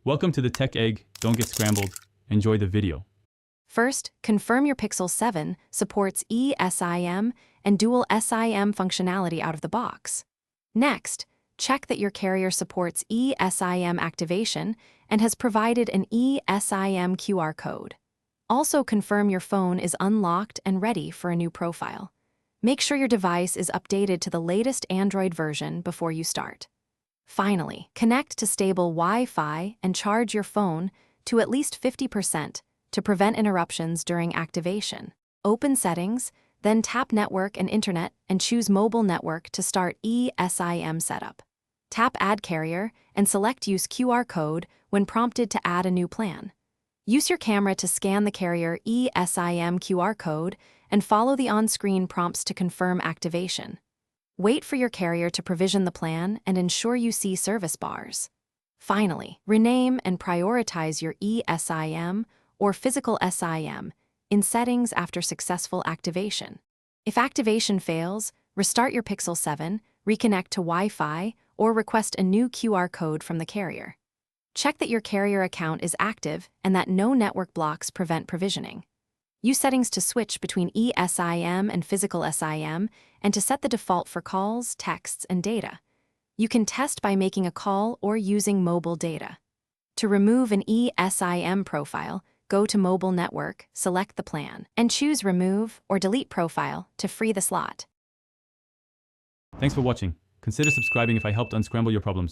Welcome to the Tech Egg. Don't get scrambled. Enjoy the video. First, confirm your Pixel 7 supports eSIM and dual SIM functionality out of the box. Next, check that your carrier supports eSIM activation and has provided an eSIM QR code. Also confirm your phone is unlocked and ready for a new profile. Make sure your device is updated to the latest Android version before you start. Finally, connect to stable Wi-Fi and charge your phone to at least 50% to prevent interruptions during activation. Open Settings, then tap Network and Internet and choose Mobile Network to start eSIM setup. Tap Add Carrier and select Use QR code when prompted to add a new plan. Use your camera to scan the carrier eSIM QR code and follow the on-screen prompts to confirm activation. Wait for your carrier to provision the plan and ensure you see service bars. Finally, rename and prioritize your eSIM or physical SIM in settings after successful activation. If activation fails, restart your Pixel 7, reconnect to Wi-Fi, or request a new QR code from the carrier. Check that your carrier account is active and that no network blocks prevent provisioning. Use settings to switch between eSIM and physical SIM and to set the default for calls, texts, and data. You can test by making a call or using mobile data. To remove an eSIM profile, go to Mobile Network, select the plan, and choose Remove or Delete Profile to free the slot. Thanks for watching. Consider subscribing if I helped unscramble your problems.